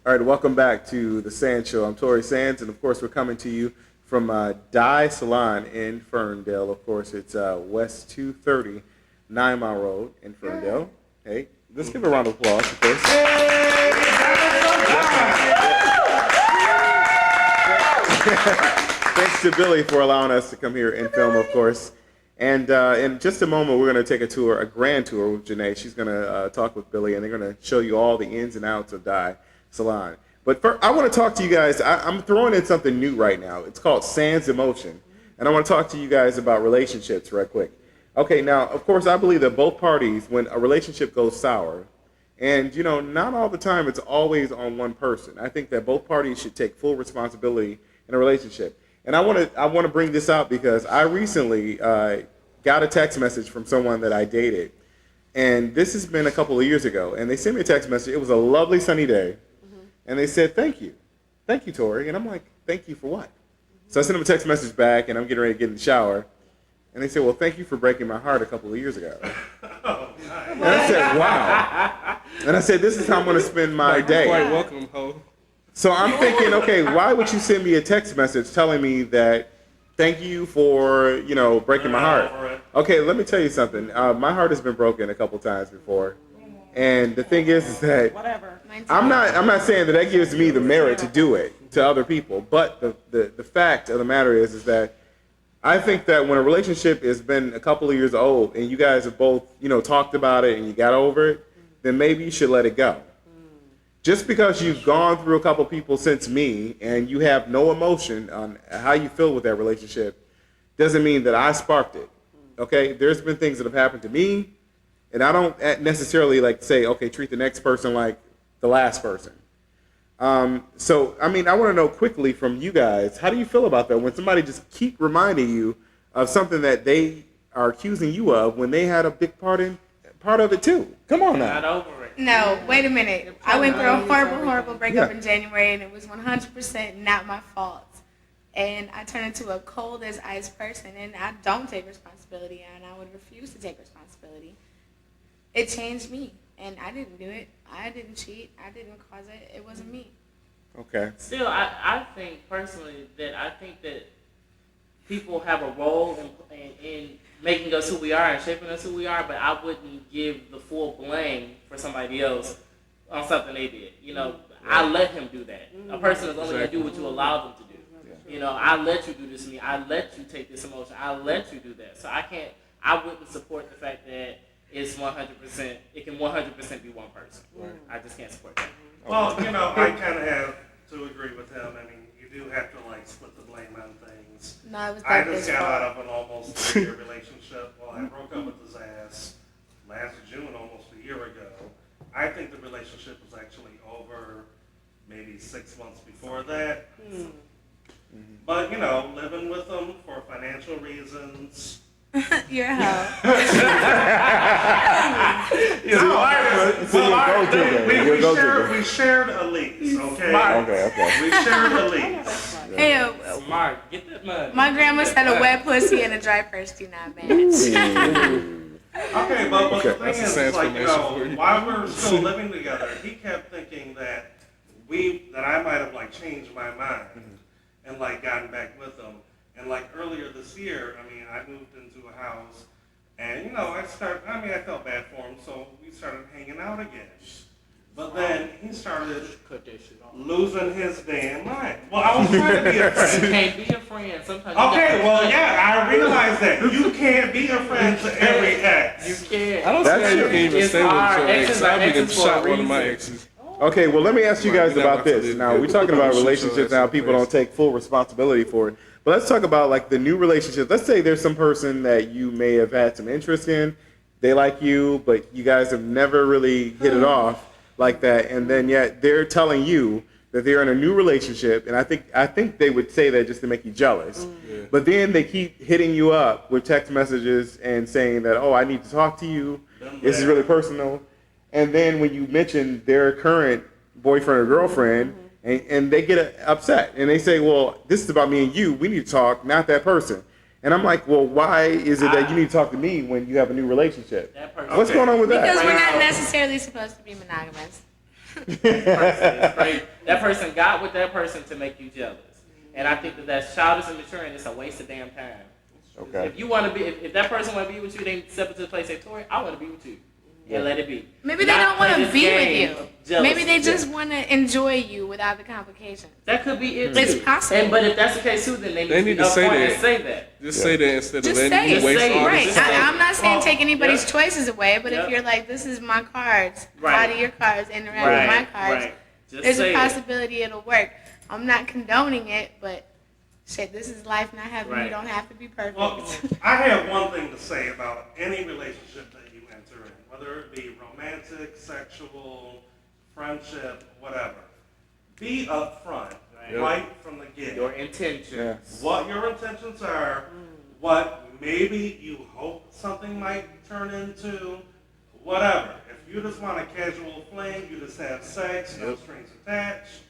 All right, welcome back to the Sanz Show. I'm Tori Sanz, and of course, we're coming to you from SALON in Ferndale. Of course, it's West 230 9 Mile Road in Ferndale. Hey, let's give a round of applause, of course. Thanks to Billy for allowing us to come here and film, of course. And in just a moment, we're going to take a tour, a grand tour with Janae. She's going to talk with Billy, and they're going to show you all the ins and outs of Salon. But first, I want to talk to you guys. I'm throwing in something new right now. It's called Sanz Emotion. And I want to talk to you guys about relationships right quick. Okay, now, of course, I believe that both parties, when a relationship goes sour, and, you know, not all the time it's always on one person. I think that both parties should take full responsibility in a relationship. And I want to bring this out because I recently got a text message from someone that I dated. And this has been a couple of years ago. And they sent me a text message. It was a lovely sunny day. And they said, thank you, Tori. And I'm like, thank you for what? So I sent them a text message back, and I'm getting ready to get in the shower. And they said, well, thank you for breaking my heart a couple of years ago. And I said, wow. And I said, this is how I'm going to spend my day. Quite welcome, ho. So I'm thinking, okay, why would you send me a text message telling me that thank you for, you know, breaking my heart? Okay, let me tell you something. My heart has been broken a couple times before. And the thing is that I'm not saying that gives me the merit to do it to other people, but the fact of the matter is that I think that when a relationship has been a couple of years old and you guys have both, you know, talked about it and you got over it, then maybe you should let it go. Just because you've gone through a couple people since me and you have no emotion on how you feel with that relationship doesn't mean that I sparked it. Okay, there's been things that have happened to me. And I don't necessarily like say, okay, treat the next person like the last person. So, I mean, I want to know quickly from you guys, how do you feel about that when somebody just keep reminding you of something that they are accusing you of when they had a big part of it too? Come on now. Not over it. No, wait a minute. I went through a horrible breakup in January, and it was 100% not my fault. And I turned into a cold as ice person, and I don't take responsibility, and I would refuse to take responsibility. It changed me, and I didn't do it. I didn't cheat. I didn't cause it. It wasn't me. Okay. Still, I think personally that people have a role in making us who we are and shaping us who we are, but I wouldn't give the full blame for somebody else on something they did. You know, I let him do that. A person is only going to do what you allow them to do. You know, I let you do this to me. I let you take this emotion. I let you do that. So I wouldn't support the fact that it's 100%. It can 100% be one person. I just can't support that. Well, you know, I kind of have to agree with him. I mean, you do have to like split the blame on things. No, it was I just got out of an almost 3-year relationship. Well, I broke up with his ass last June, almost a year ago. I think the relationship was actually over maybe 6 months before that. But you know, living with him for financial reasons. You're a hoe. We shared a lease, okay? Okay. We shared a lease. Hey, Smart. Get that money. my grandma said a wet pussy and a dry purse do not match. Okay, but the thing That's a is, like, you know, transformation for you. while we were still living together, he kept thinking that I might have like changed my mind and like gotten back with him. And like earlier this year, I mean, I moved into a house, and you know, I felt bad for him, so we started hanging out again. But then he started losing his damn mind. Well, I was trying to be a You friend. can't be a friend. Sometimes. Okay, well, yeah, I realize that you can't be a friend to every ex. You can't. I don't see how you true. can even It's stay with your hard. ex. Exes are I've been exes for a shot one of my reason. exes. Okay, well, let me ask you guys Right, we about got to this. live Now, good. we're talking about Shoot your relationships ass now. in the People face. don't take full responsibility for it. But let's talk about, like, the new relationships. Let's say there's some person that you may have had some interest in. They like you, but you guys have never really hit it off like that. And then yet they're telling you that they're in a new relationship. And I think they would say that just to make you jealous. Yeah. But then they keep hitting you up with text messages and saying that, oh, I need to talk to you. This is really personal. And then when you mention their current boyfriend or girlfriend, and they get upset. And they say, well, this is about me and you. We need to talk, not that person. And I'm like, well, why is it that you need to talk to me when you have a new relationship? That person. What's going on with that? Because we're not necessarily supposed to be monogamous. That person got with that person to make you jealous. And I think that that's childish and mature, and it's a waste of damn time. Okay. If you want to be, if that person want to be with you, they step into the place, say, Tori, I want to be with you. Yeah, let it be. Maybe they don't want to be with you. Maybe they just want to enjoy you without the complications. That could be it. It's possible. But if that's the case too, then they need to say upfront that. and say that. Just say that instead of Just letting say you it. waste all Right. this time. I'm not saying take anybody's yeah. choices away, but Yeah. if you're like, this is my cards, Right. how do your cards interact with my cards? Right. Just There's say a it. possibility it'll work. I'm not condoning it, but shit, this is life, not heaven. Right. You don't have to be perfect. Well, I have one thing to say about any relationship that you enter in, whether it be romantic, sexual, friendship, whatever. Be upfront, right from the get. Your intentions. Yeah. What your intentions are, what maybe you hope something might turn into, whatever. If you just want a casual fling, you just have sex, no strings attached,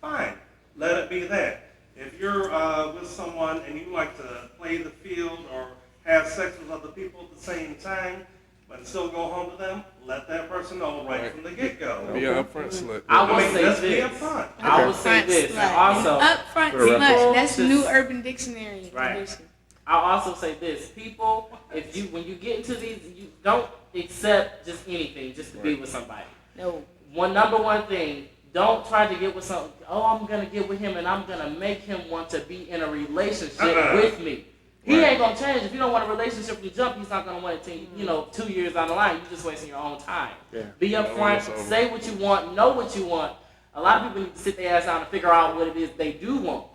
fine. Let it be that. If you're with someone and you like to play the field or have sex with other people at the same time, but still go home to them, let that person know right from the get-go. Be an upfront slut. I will say let's be this. upfront. I will say Upfront this. slut. And also, Upfront For the record. slut. That's Just- New Urban Dictionary. Right. edition. I'll also say this. People, when you get into these, you don't accept just anything just to be with somebody. No. Number one thing, don't try to get with some. Oh, I'm gonna get with him and I'm gonna make him want to be in a relationship with me. He ain't gonna change. If you don't want a relationship from the jump, he's not gonna want it till 2 years down the line. You're just wasting your own time. Yeah. Be upfront, say what you want, know what you want. A lot of people need to sit their ass down and figure out what it is they do want.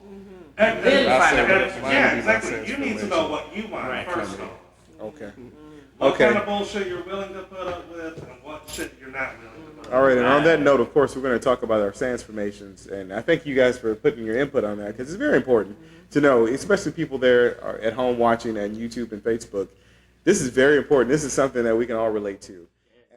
And Then find out. yeah, exactly. You need to know what you want Right. first off. Okay. What Okay. kind of bullshit you're willing to put up with and what shit you're not willing to put up All right, and on Right. that note, of course, we're going to talk about our transformations, and I thank you guys for putting your input on that because it's very important to know, especially people there are at home watching on YouTube and Facebook. This is very important. This is something that we can all relate to.